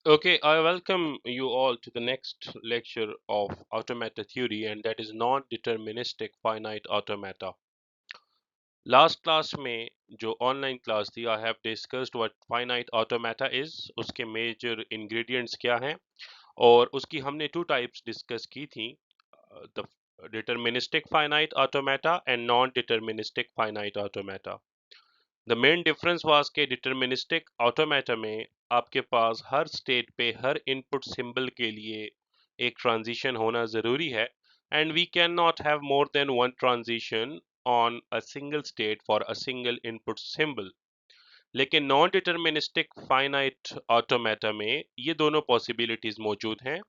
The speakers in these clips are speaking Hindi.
Okay, I welcome you all to the next lecture of automata theory, and that is non-deterministic finite automata. Last class में जो ऑनलाइन क्लास थी, I have discussed what finite automata is, उसके मेजर इंग्रेडिएंट्स क्या हैं, और उसकी हमने टू टाइप्स डिस्कस की थी, the deterministic finite automata and non deterministic finite automata. The main difference was के डिटरमिनिस्टिक ऑटोमेटा में आपके पास हर स्टेट पे हर इनपुट सिंबल के लिए एक ट्रांजिशन होना जरूरी है, and we can not have more than one transition on a single state for a single input symbol. लेकिन नॉन डिटरमिनिस्टिक फाइनाइट ऑटोमेटा में ये दोनों पॉसिबिलिटीज मौजूद हैं.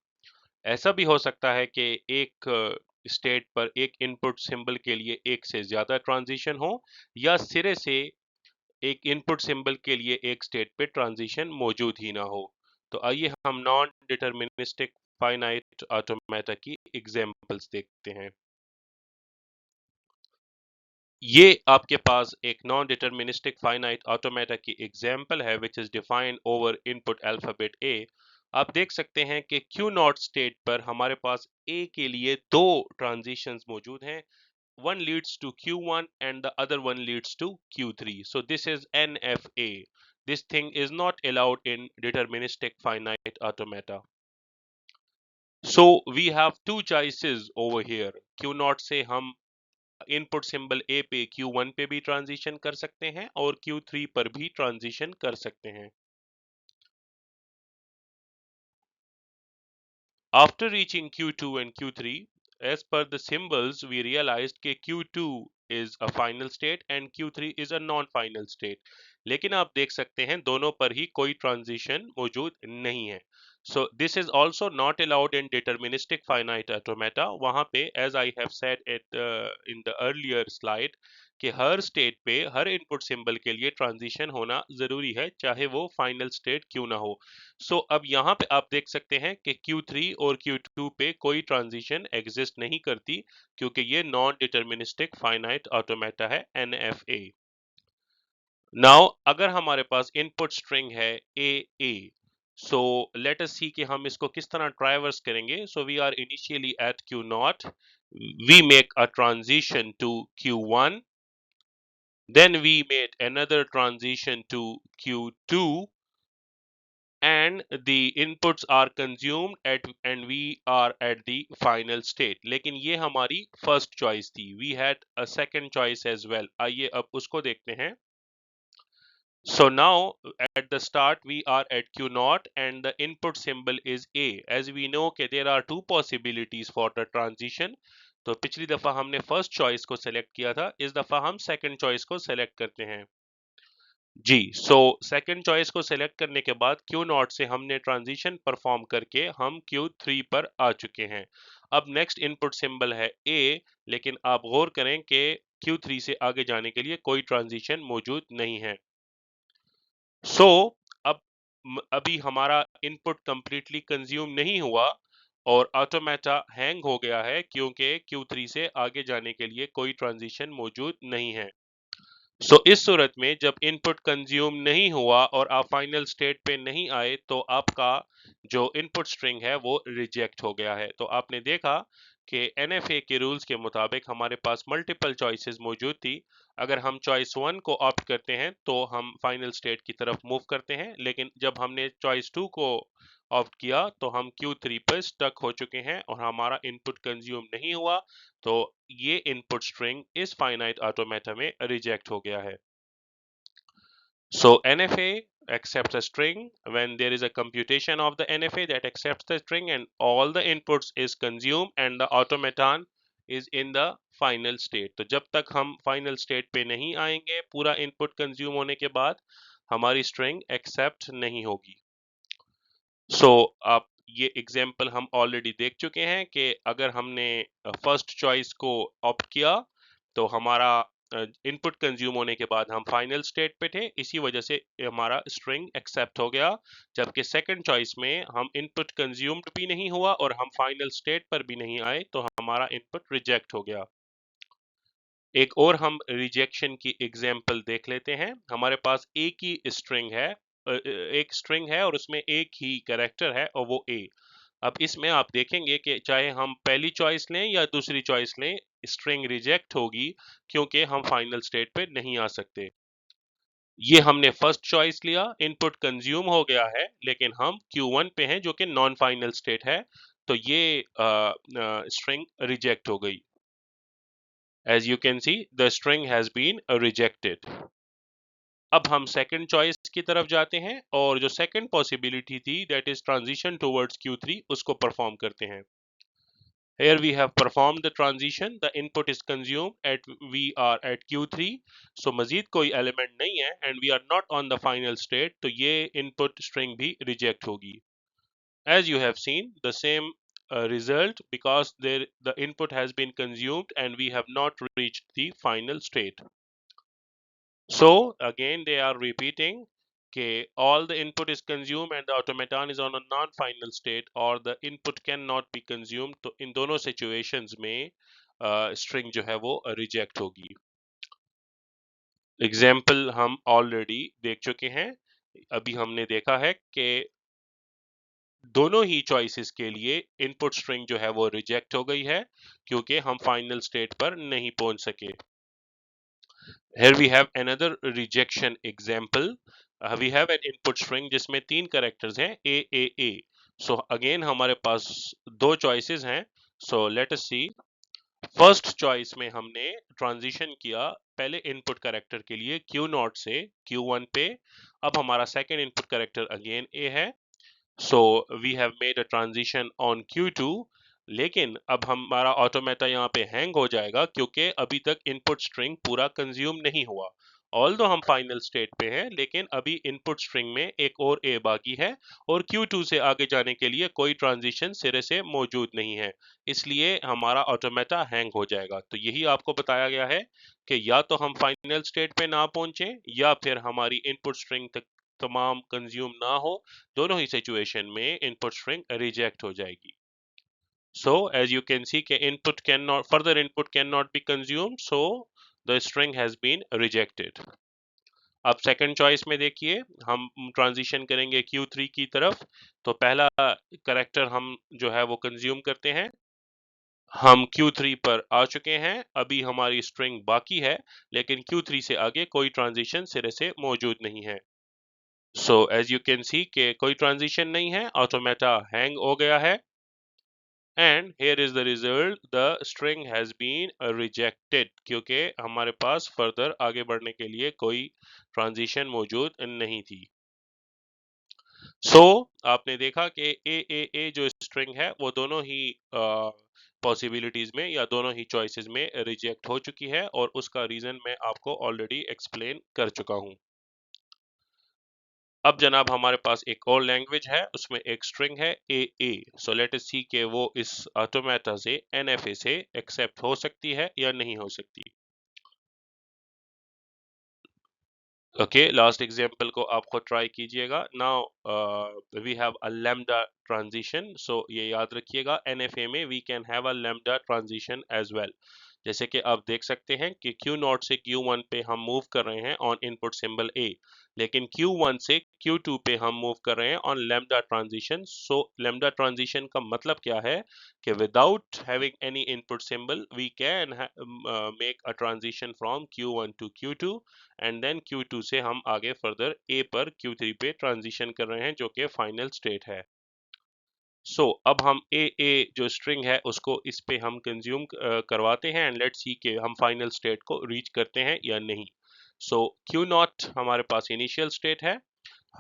ऐसा भी हो सकता है कि एक स्टेट पर एक इनपुट सिंबल के लिए एक से ज्यादा ट्रांजिशन हो, या सिरे से एक इनपुट सिंबल के लिए एक स्टेट पे ट्रांजिशन मौजूद ही ना हो. तो आइए हम नॉन डिटरमिनिस्टिक फाइनाइट ऑटोमेटा की एग्जांपल्स देखते हैं. ये आपके पास एक नॉन डिटरमिनिस्टिक फाइनाइट ऑटोमेटा की एग्जांपल है which is defined over input alphabet ए. आप देख सकते हैं कि क्यू नॉट स्टेट पर हमारे पास ए के लिए दो ट्रांजिशंस मौजूद हैं. One leads to Q1 and the other one leads to Q3. So this is NFA. This thing is not allowed in deterministic finite automata. So we have two choices over here. Q0 से हम इनपुट सिंबल A पे Q1 पे भी ट्रांजिशन कर सकते हैं और Q3 पर भी ट्रांजिशन कर सकते हैं. After reaching Q2 and Q3, as per the symbols, we realized कि Q2 is a final state and Q3 is a non-final state. लेकिन आप देख सकते हैं दोनों पर ही कोई ट्रांजिशन मौजूद नहीं है. So this is also not allowed in deterministic finite automata. वहां पे, as I have said it in the earlier slide, कि हर स्टेट पे हर इनपुट सिंबल के लिए ट्रांजिशन होना जरूरी है, चाहे वो फाइनल स्टेट क्यों ना हो. सो अब यहाँ पे आप देख सकते हैं कि Q3 और Q2 पे कोई ट्रांजिशन एग्जिस्ट नहीं करती, क्योंकि ये नॉन डिटरमिनिस्टिक फाइनाइट ऑटोमेटा है, NFA. नाउ अगर हमारे पास इनपुट स्ट्रिंग है A, so let us see कि हम इसको किस तरह ट्राइवर्स करेंगे. So we are initially at Q0, we make a transition to Q1, then we made another transition to Q2, and the inputs are consumed at and we are at the final state. लेकिन ये हमारी फर्स्ट चॉइस थी. We had a second choice as well. आइए अब उसको देखते हैं. So now at the start we are at Q0 and the input symbol is A. As we know कि there are two possibilities for the transition. तो पिछली दफा हमने फर्स्ट चॉइस को सेलेक्ट किया था, इस दफा हम सेकंड चॉइस को सेलेक्ट करते हैं. जी, सो सेकंड चॉइस को सेलेक्ट करने के बाद Q0 से हमने ट्रांजिशन परफॉर्म करके हम Q3 पर आ चुके हैं. अब नेक्स्ट इनपुट सिंबल है A, लेकिन आप गौर करें कि Q3 से आगे जाने के लिए कोई ट्रांजिशन मौजूद नहीं है. सो अब अभी हमारा इनपुट कंप्लीटली कंज्यूम नहीं हुआ और ऑटोमेटा हैंग हो गया है, क्योंकि Q3 से आगे जाने के लिए कोई ट्रांजिशन मौजूद नहीं है. इस सूरत में जब इनपुट कंज्यूम नहीं हुआ और आप फाइनल स्टेट पे नहीं आए, तो आपका जो इनपुट स्ट्रिंग है वो रिजेक्ट हो गया है. तो आपने देखा कि NFA के रूल्स के मुताबिक हमारे पास मल्टीपल चॉइसेस मौजूद थी. अगर हम चॉइस 1 को ऑप्ट करते हैं तो हम फाइनल स्टेट की तरफ मूव करते हैं, लेकिन जब हमने चॉइस 2 को ऑप्ट किया तो हम Q3 पर स्टक हो चुके हैं और हमारा इनपुट कंज्यूम नहीं हुआ. तो ये इनपुट स्ट्रिंग इस फाइनाइट ऑटोमेटा में रिजेक्ट हो गया है. So NFA accepts a string when there is a computation of the NFA that accepts the string and all the inputs is consumed and the automaton is in the final state. तो जब तक हम final state पे नहीं आएंगे पूरा input consume होने के बाद, हमारी string accept नहीं होगी. आप ये एग्जाम्पल हम ऑलरेडी देख चुके हैं कि अगर हमने फर्स्ट चॉइस को ऑप्ट किया तो हमारा इनपुट कंज्यूम होने के बाद हम फाइनल स्टेट पे थे, इसी वजह से हमारा स्ट्रिंग एक्सेप्ट हो गया. जबकि सेकंड चॉइस में हम इनपुट कंज्यूम्ड भी नहीं हुआ और हम फाइनल स्टेट पर भी नहीं आए, तो हमारा इनपुट रिजेक्ट हो गया. एक और हम रिजेक्शन की एग्जाम्पल देख लेते हैं. हमारे पास एक ही स्ट्रिंग है एक स्ट्रिंग है और उसमें एक ही कैरेक्टर है और वो ए। अब इसमें आप देखेंगे कि चाहे हम पहली चॉइस लें या दूसरी चॉइस लें, स्ट्रिंग रिजेक्ट होगी क्योंकि हम फाइनल स्टेट पे नहीं आ सकते। ये हमने फर्स्ट चॉइस लिया, इनपुट कंज्यूम हो गया है, लेकिन हम Q1 पे हैं जो कि नॉन फाइनल स्टेट है, तो ये स्ट्रिंग रिजेक्ट हो गई। As you can see, the string has been rejected. अब हम सेकंड चॉइस की तरफ जाते हैं और जो सेकंड पॉसिबिलिटी थी, that is transition towards Q3, उसको परफॉर्म करते हैं। Here we have performed the transition. The input is consumed at we are at Q3. So मजीद कोई एलिमेंट नहीं है and we are not on the final state. तो ये input string भी reject होगी. As you have seen, the same result because the input has been consumed and we have not reached the final state. So again they are repeating कि all the input is consumed and the automaton is on a non-final state or the input cannot be consumed. तो इन दोनों situations में string जो है वो reject होगी। Example हम already देख चुके हैं। अभी हमने देखा है कि दोनों ही choices के लिए input string जो है वो reject हो गई है क्योंकि हम final state पर नहीं पहुंच सके। Here we have another rejection example. We have an input string जिसमें 3 characters हैं A A A. So again हमारे पास दो choices हैं. So let us see. First choice में हमने transition किया पहले input character के लिए Q0 से Q1 पे. अब हमारा second input character again A है. So we have made a transition on Q2, लेकिन अब हमारा ऑटोमेटा यहाँ पे हैंग हो जाएगा क्योंकि अभी तक इनपुट स्ट्रिंग पूरा कंज्यूम नहीं हुआ। ऑल्दो हम फाइनल स्टेट पे हैं, लेकिन अभी इनपुट स्ट्रिंग में एक और ए बाकी है और Q2 से आगे जाने के लिए कोई ट्रांजिशन सिरे से मौजूद नहीं है, इसलिए हमारा ऑटोमेटा हैंग हो जाएगा। तो यही आपको बताया गया है कि या तो हम फाइनल स्टेट पे ना पहुंचे या फिर हमारी इनपुट स्ट्रिंग तक तमाम कंज्यूम ना हो, दोनों ही सिचुएशन में इनपुट स्ट्रिंग रिजेक्ट हो जाएगी। So as you can see कि further input cannot be consumed, so the string has been rejected. अब सेकंड चॉइस में देखिए हम ट्रांजिशन करेंगे Q3 की तरफ, तो पहला करेक्टर हम जो है वो कंज्यूम करते हैं। हम Q3 पर आ चुके हैं, अभी हमारी स्ट्रिंग बाकी है, लेकिन Q3 से आगे कोई ट्रांजिशन सिरे से मौजूद नहीं है। So as you can see कि कोई ट्रांजिशन नहीं है, ऑटोमेटा हैंग हो गया है। And here is the result, the string has been rejected क्योंकि हमारे पास फर्दर आगे बढ़ने के लिए कोई ट्रांजिशन मौजूद नहीं थी। आपने देखा कि ए जो स्ट्रिंग है वो दोनों ही पॉसिबिलिटीज में या दोनों ही चॉइसेस में रिजेक्ट हो चुकी है और उसका रीजन मैं आपको ऑलरेडी एक्सप्लेन कर चुका हूं। अब जनाब हमारे पास एक और लैंग्वेज है, उसमें एक स्ट्रिंग है ए। सो लेट अस सी कि वो इस ऑटोमेटा से एनएफए से एक्सेप्ट हो सकती है या नहीं हो सकती। ओके, लास्ट एग्जांपल को आप खुद ट्राई कीजिएगा। Now we have a lambda transition, so ये याद रखिएगा एनएफए में we can have a lambda transition as well. जैसे कि आप देख सकते हैं कि Q0 से Q1 पे हम मूव कर रहे हैं ऑन इनपुट सिंबल A, लेकिन Q1 से Q2 पे हम मूव कर रहे हैं on lambda transition. So lambda transition का मतलब क्या है कि without having any input symbol we can make a transition from Q1 to Q2 and then Q2 से हम आगे फर्दर A पर Q3 पे ट्रांजिशन कर रहे हैं जो कि फाइनल स्टेट है। अब हम ए जो स्ट्रिंग है उसको इस पे हम कंज्यूम करवाते हैं एंड लेट्स सी कि हम फाइनल स्टेट को रीच करते हैं या नहीं। Q0 हमारे पास इनिशियल स्टेट है,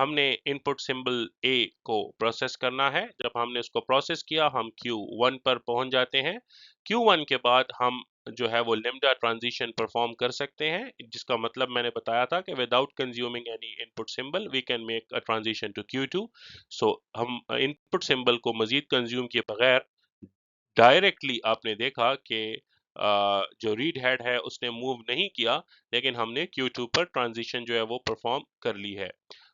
हमने इनपुट सिंबल A को प्रोसेस करना है। जब हमने उसको प्रोसेस किया हम Q1 पर पहुंच जाते हैं। Q1 के बाद हम जो है वो लेम्डा ट्रांजिशन परफॉर्म कर सकते हैं, जिसका मतलब मैंने बताया था कि without consuming any input symbol we can make a transition to Q2। हम इनपुट सिंबल को मजीद कंज्यूम किए बगैर डायरेक्टली आपने देखा कि जो रीड हेड है उसने मूव नहीं किया, लेकिन हमने Q2 पर ट्रांजिशन जो है वो परफॉर्म कर ली है।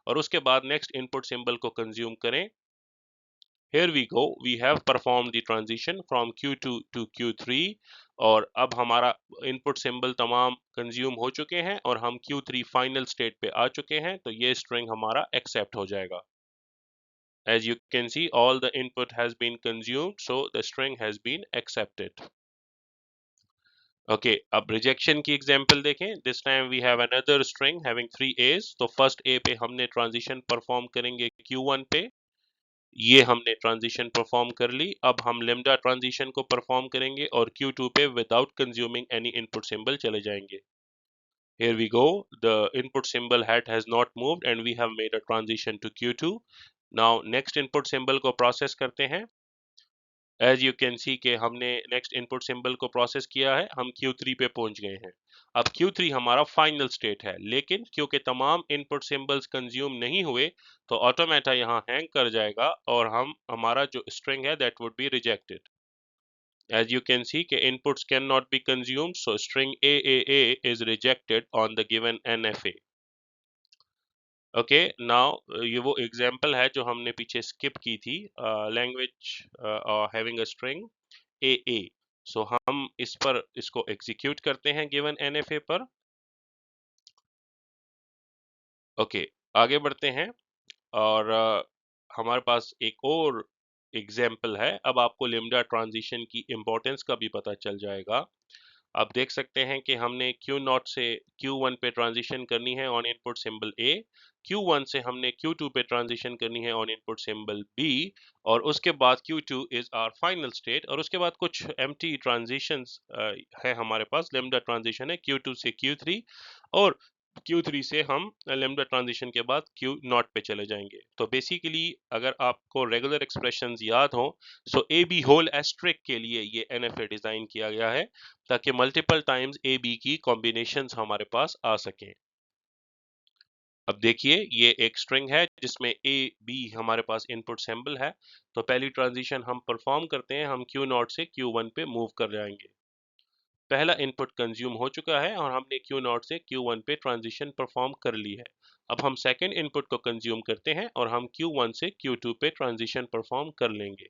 और उसके बाद नेक्स्ट इनपुट सिंबल को कंज्यूम करें Here we go, we have performed the transition from Q2 to Q3 और अब हमारा इनपुट सिंबल तमाम कंज्यूम हो चुके हैं और हम Q3 फाइनल स्टेट पे आ चुके हैं, तो ये स्ट्रिंग हमारा एक्सेप्ट हो जाएगा। As you can see, all the input has been consumed, so the string has been accepted. Okay, अब रिजेक्शन की एग्जांपल देखें। This time we have another string having 3 A's। तो फर्स्ट A पे हमने ट्रांजिशन परफॉर्म करेंगे Q1 पे, ये हमने ट्रांजिशन परफॉर्म कर ली। अब हम लिम्डा ट्रांजिशन को परफॉर्म करेंगे और Q2 पे without consuming any input symbol चले जाएंगे। Here we go, the input symbol hat has not moved and we have made a transition to Q2. Now next input symbol को प्रोसेस करते हैं। As you can see कि हमने next input symbol को प्रोसेस किया है, हम Q3 पे पहुंच गए हैं। अब Q3 हमारा फाइनल स्टेट है, लेकिन क्योंकि तमाम इनपुट सिंबल्स कंज्यूम नहीं हुए तो ऑटोमेटा यहाँ हैंग कर जाएगा और हमारा जो स्ट्रिंग है that would be rejected. As you can see कि inputs cannot be consumed, so string AAA is rejected on the given NFA. Okay, now ये वो एग्जांपल है जो हमने पीछे स्किप की थी, language having a string AA। सो हम इस पर इसको एग्जीक्यूट करते हैं गिवन NFA पर। ओके, आगे बढ़ते हैं और हमारे पास एक और एग्जाम्पल है। अब आपको लिम्डा ट्रांजिशन की इम्पोर्टेंस का भी पता चल जाएगा। आप देख सकते हैं कि हमने Q0 से Q1 पे ट्रांजिशन करनी है on input symbol A, Q1 से हमने Q2 पे ट्रांजिशन करनी है ऑन इनपुट सिंबल B, और उसके बाद Q2 is our final state, और उसके बाद कुछ एम्प्टी ट्रांजिशंस है हमारे पास। लिम्डा ट्रांजिशन है Q2 से Q3 और Q3 से हम लिम्डा ट्रांजिशन के बाद Q0 पे चले जाएंगे। तो बेसिकली अगर आपको रेगुलर एक्सप्रेशंस याद हो, सो ए बी होल एस्ट्रिक के लिए ये NFA डिजाइन किया गया है ताकि मल्टीपल टाइम्स ए बी की कॉम्बिनेशंस हमारे पास आ सकें। अब देखिए, ये एक स्ट्रिंग है जिसमें ए बी हमारे पास इनपुट सिंबल है। तो पहली ट्रांजिशन हम परफॉर्म करते हैं, हम Q0 से Q1 पे मूव कर जाएंगे। पहला इनपुट कंज्यूम हो चुका है और हमने Q0 से Q1 पे ट्रांजिशन परफॉर्म कर ली है। अब हम सेकंड इनपुट को कंज्यूम करते हैं और हम Q1 से Q2 पे ट्रांजिशन परफॉर्म कर लेंगे।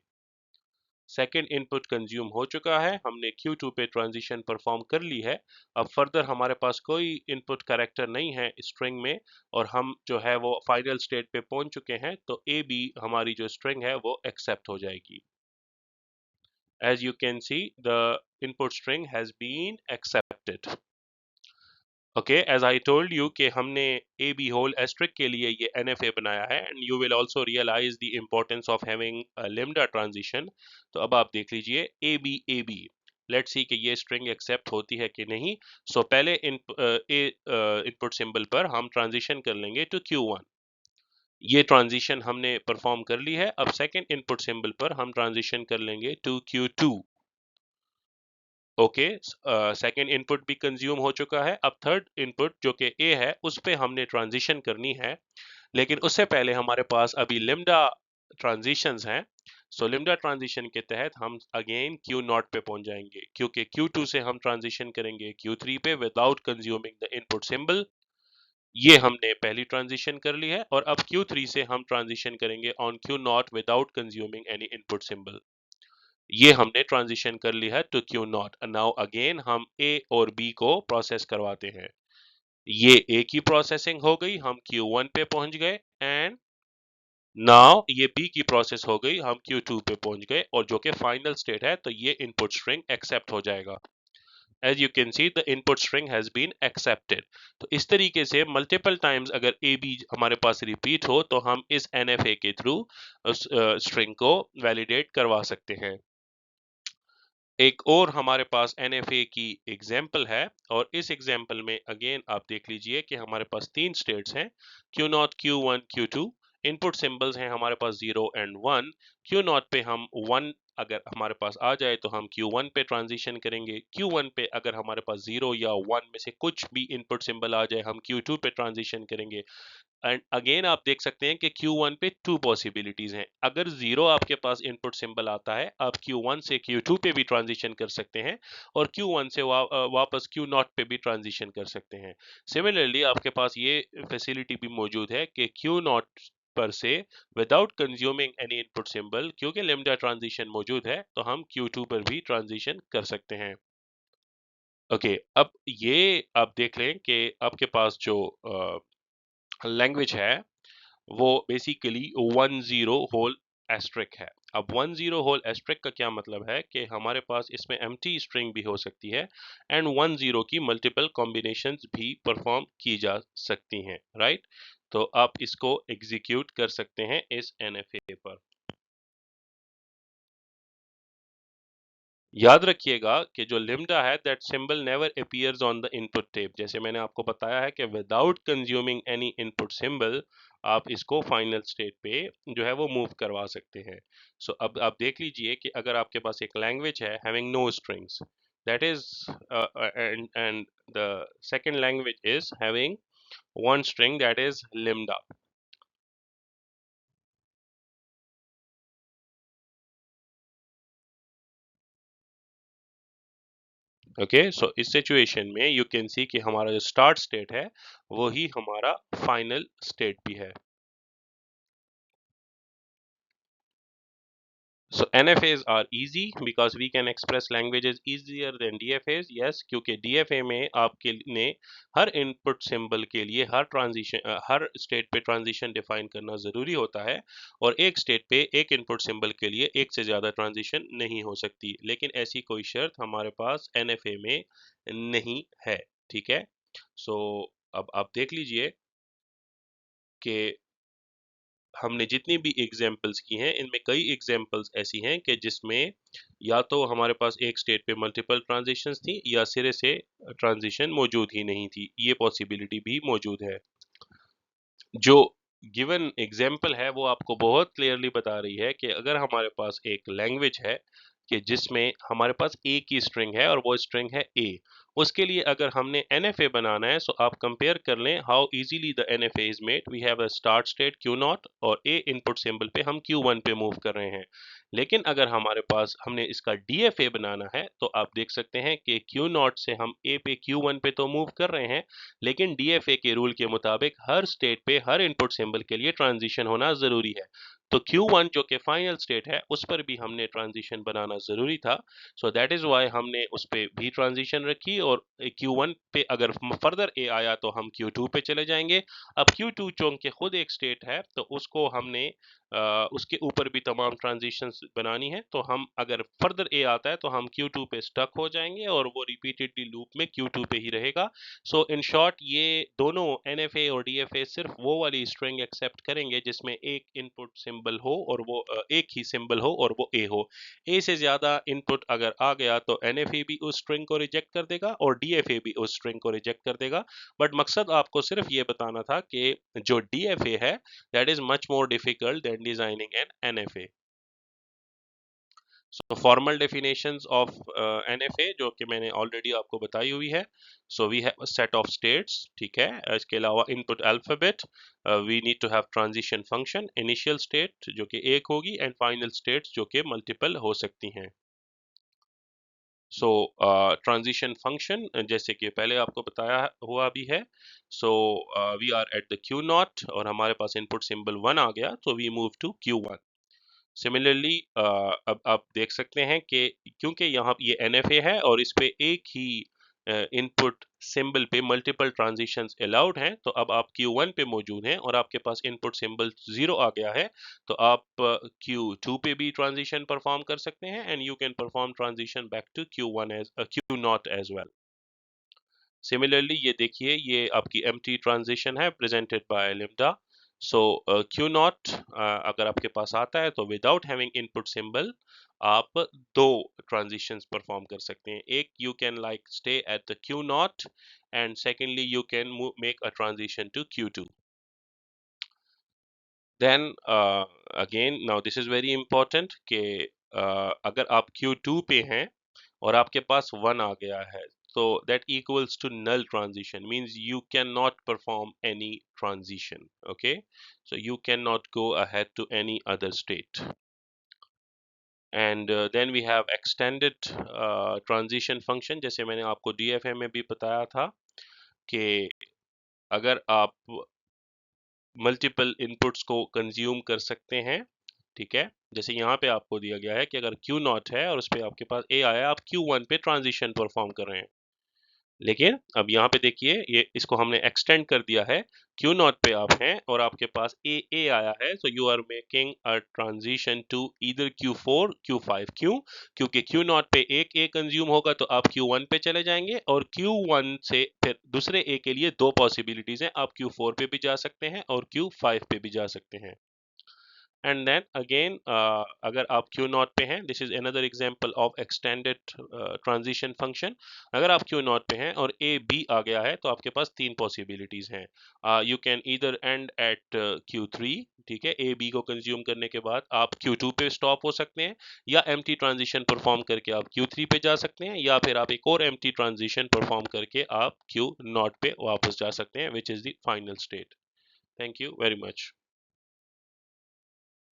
सेकेंड इनपुट कंज्यूम हो चुका है, हमने Q2 पे ट्रांजिशन परफॉर्म कर ली है। अब फर्दर हमारे पास कोई इनपुट कैरेक्टर नहीं है स्ट्रिंग में और हम जो है वो फाइनल स्टेट पे पहुंच चुके हैं, तो ए बी हमारी जो स्ट्रिंग है वो एक्सेप्ट हो जाएगी। As you can see, the input string has been accepted. Okay, as I told you कि हमने ए बी होल एस्ट्रिक के लिए ये NFA बनाया है, and you will also realise the importance of having lambda transition. तो अब आप देख लीजिए ए बी, लेट्स सी कि ये स्ट्रिंग एक्सेप्ट होती है कि नहीं। सो पहले इनपुट सिंबल पर हम ट्रांजिशन कर लेंगे टू Q1। ये ट्रांजिशन हमने परफॉर्म कर ली है। अब सेकेंड इनपुट सिंबल पर हम ट्रांजिशन कर लेंगे to Q2। Okay, second input भी कंज्यूम हो चुका है। अब थर्ड इनपुट जो कि ए है उस पे हमने ट्रांजिशन करनी है, लेकिन उससे पहले हमारे पास अभी लिम्डा ट्रांजिशंस हैं। सो लिम्डा ट्रांजिशन के तहत हम अगेन Q0 पे पहुंच जाएंगे, क्योंकि Q2 से हम ट्रांजिशन करेंगे Q3 पे without consuming the input symbol. ये हमने पहली ट्रांजिशन कर ली है, और अब Q3 से हम ट्रांजिशन करेंगे on Q0 without consuming any input symbol. ये हमने ट्रांजिशन कर ली है टू Q0। नाउ अगेन हम A और B को प्रोसेस करवाते हैं। ये A की प्रोसेसिंग हो गई, हम Q1 पे पहुंच गए, एंड नाउ ये B की प्रोसेस हो गई, हम Q2 पे पहुंच गए, और जो कि फाइनल स्टेट है, तो ये इनपुट स्ट्रिंग एक्सेप्ट हो जाएगा। As you can see, the input string has been accepted. तो इस तरीके से मल्टीपल टाइम्स अगर ए बी हमारे पास रिपीट हो तो हम इस NFA के थ्रू उस स्ट्रिंग को वैलिडेट करवा सकते हैं। एक और हमारे पास NFA की एग्जाम्पल है, और इस एग्जाम्पल में अगेन आप देख लीजिए कि हमारे पास तीन स्टेट्स हैं, Q0, Q1, Q2। Input symbols हैं हमारे पास 0 एंड 1। Q0 पे हम 1 अगर हमारे पास आ जाए तो हम Q1 पे ट्रांजिशन करेंगे। Q1 पे अगर हमारे पास 0 या 1 में से कुछ भी इनपुट सिंबल आ जाए, हम Q2 पे ट्रांजिशन करेंगे। एंड अगेन आप देख सकते हैं कि Q1 पे टू पॉसिबिलिटीज हैं। अगर 0 आपके पास इनपुट सिंबल आता है, आप Q1 से Q2 पे भी ट्रांजिशन कर सकते हैं, और Q1 से वापस Q0 पे भी ट्रांजिशन कर सकते हैं। सिमिलरली आपके पास ये फैसिलिटी भी मौजूद है कि Q0 पर से without consuming any input symbol, क्योंकि लिम्डा ट्रांजिशन मौजूद है तो हम Q2 पर भी ट्रांजिशन कर सकते हैं। ओके, अब ये आप देख लें कि आपके पास जो लैंग्वेज है वो बेसिकली 10 होल एस्ट्रिक है। अब 10 होल एस्ट्रिक का क्या मतलब है कि हमारे पास इसमें एम्प्टी स्ट्रिंग भी हो सकती है एंड 10 की मल्टीपल कॉम्बिनेशंस भी परफॉर्म की जा सकती हैं, राइट? तो आप इसको एग्जीक्यूट कर सकते हैं इस NFA पर। याद रखिएगा कि जो लिम्डा है that symbol never appears on the input tape. जैसे मैंने आपको बताया है कि without consuming any input symbol आप इसको फाइनल स्टेट पे जो है वो मूव करवा सकते हैं। सो अब आप देख लीजिए कि अगर आपके पास एक लैंग्वेज है having no strings, that is and the second language is having one string, that is lambda. Okay, so इस सिचुएशन में यू कैन सी कि हमारा जो स्टार्ट स्टेट है वो ही हमारा फाइनल स्टेट भी है। So NFAs are easy because we can express languages easier than DFAs. Yes, क्योंकि DFA में आपके ने हर इनपुट सिंबल के लिए हर ट्रांजिशन हर स्टेट पे ट्रांजिशन डिफाइन करना जरूरी होता है और एक स्टेट पे एक इनपुट सिंबल के लिए एक से ज्यादा ट्रांजिशन नहीं हो सकती, लेकिन ऐसी कोई शर्त हमारे पास NFA में नहीं है। ठीक है, सो अब आप देख लीजिए कि हमने जितनी भी एग्जाम्पल्स की हैं इनमें कई एग्जाम्पल्स ऐसी हैं कि जिसमें या तो हमारे पास एक स्टेट पे मल्टीपल ट्रांजिशंस थी या सिरे से ट्रांजिशन मौजूद ही नहीं थी, ये पॉसिबिलिटी भी मौजूद है। जो गिवन एग्जाम्पल है वो आपको बहुत क्लियरली बता रही है कि अगर हमारे पास एक लैंग्वेज है कि जिसमें हमारे पास ए की स्ट्रिंग है और वो स्ट्रिंग है ए, उसके लिए अगर हमने NFA बनाना है सो आप कंपेयर कर लें how easily the NFA is made. We have a start state Q0 और ए इनपुट सिंबल पे हम Q1 पे मूव कर रहे हैं। लेकिन अगर हमारे पास हमने इसका DFA बनाना है तो आप देख सकते हैं कि Q0 से हम ए पे Q1 पे तो मूव कर रहे हैं, लेकिन DFA के रूल के मुताबिक हर स्टेट पे हर इनपुट सिंबल के लिए ट्रांजिशन होना जरूरी है। तो Q1 जो कि फाइनल स्टेट है उस पर भी हमने ट्रांजिशन बनाना जरूरी था। सो दैट इज वाई हमने उस पे भी ट्रांजिशन रखी और Q1 पे अगर फर्दर ए आया तो हम Q2 पे चले जाएंगे। अब Q2 चूंकि खुद एक स्टेट है तो उसको हमने उसके ऊपर भी तमाम ट्रांजिशंस बनानी है, तो हम अगर फर्दर ए आता है तो हम Q2 पे स्टक हो जाएंगे और वो रिपीटेडली लूप में Q2 पे ही रहेगा। सो इन शॉर्ट ये दोनों NFA और DFA सिर्फ वो वाली स्ट्रिंग एक्सेप्ट करेंगे जिसमें एक इनपुट सिंबल हो और वो एक ही सिंबल हो और वो ए हो। ए से ज्यादा इनपुट अगर आ गया तो NFA भी उस स्ट्रिंग को रिजेक्ट कर देगा और DFA भी उस स्ट्रिंग को रिजेक्ट कर देगा। बट मकसद आपको सिर्फ ये बताना था कि जो DFA है that is much more difficult than designing an NFA. So formal definitions of NFA जो कि मैंने ऑलरेडी आपको बताई हुई है। So we have a set of states, ठीक है। इसके अलावा input alphabet, we need to have transition function, initial state जो कि एक होगी and final states जो कि multiple हो सकती हैं। सो ट्रांजिशन फंक्शन जैसे कि पहले आपको बताया हुआ भी है। So we are at the Q0 और हमारे पास इनपुट सिंबल 1 आ गया तो we move to Q1। Similarly अब आप देख सकते हैं कि क्योंकि यहाँ ये NFA है और इस पे एक ही इनपुट सिंबल पे मल्टीपल ट्रांजिशंस अलाउड हैं, तो अब आप Q1 पे मौजूद हैं और आपके पास इनपुट सिंबल 0 आ गया है, तो आप Q2 पे भी ट्रांजिशन परफॉर्म कर सकते हैं and you can perform transition back to Q1 as Q0 as well. Similarly ये देखिए ये आपकी एम्प्टी ट्रांजिशन है presented by lambda. So Q0 अगर आपके पास आता है तो विदाउट हैविंग इनपुट सिंबल आप दो ट्रांजिशंस परफॉर्म कर सकते हैं। एक you can like stay at the Q0 and secondly you can make a transition to Q2। Then again now this is very important कि अगर आप Q2 पे हैं और आपके पास 1 आ गया है so that equals to null transition, means you cannot perform any transition. Okay, so you cannot go ahead to any other state. And then we have extended transition function, जैसे मैंने आपको DFA में भी बताया था कि अगर आप मल्टीपल इनपुट्स को कंज्यूम कर सकते हैं। ठीक है, जैसे यहाँ पे आपको दिया गया है कि अगर Q नॉट है और उस पर आपके पास A आया, आप Q1 पे ट्रांजिशन परफॉर्म कर रहे हैं। लेकिन अब यहाँ पे देखिए, ये इसको हमने एक्सटेंड कर दिया है। Q नॉट पे आप हैं और आपके पास A आया है, so you are making a transition to either Q4 Q5। क्यों? क्योंकि Q नॉट पे एक A कंज्यूम होगा तो आप Q1 पे चले जाएंगे और Q1 से फिर दूसरे A के लिए दो पॉसिबिलिटीज हैं, आप Q4 पे भी जा सकते हैं और Q5 पे भी जा सकते हैं। एंड देन अगेन अगर आप Q नॉट पे हैं, this is another example of extended transition function. अगर आप Q नॉट पे हैं और A B आ गया है तो आपके पास तीन पॉसिबिलिटीज हैं। You can either end at Q3, ठीक है, A B को कंज्यूम करने के बाद आप Q2 पे स्टॉप हो सकते हैं, या एम्प्टी ट्रांजिशन परफॉर्म करके आप Q3 पे जा सकते हैं, या फिर आप एक और एम्प्टी ट्रांजिशन परफॉर्म करके आप Q नॉट पे वापस जा सकते हैं, which is the final state. Thank you very much.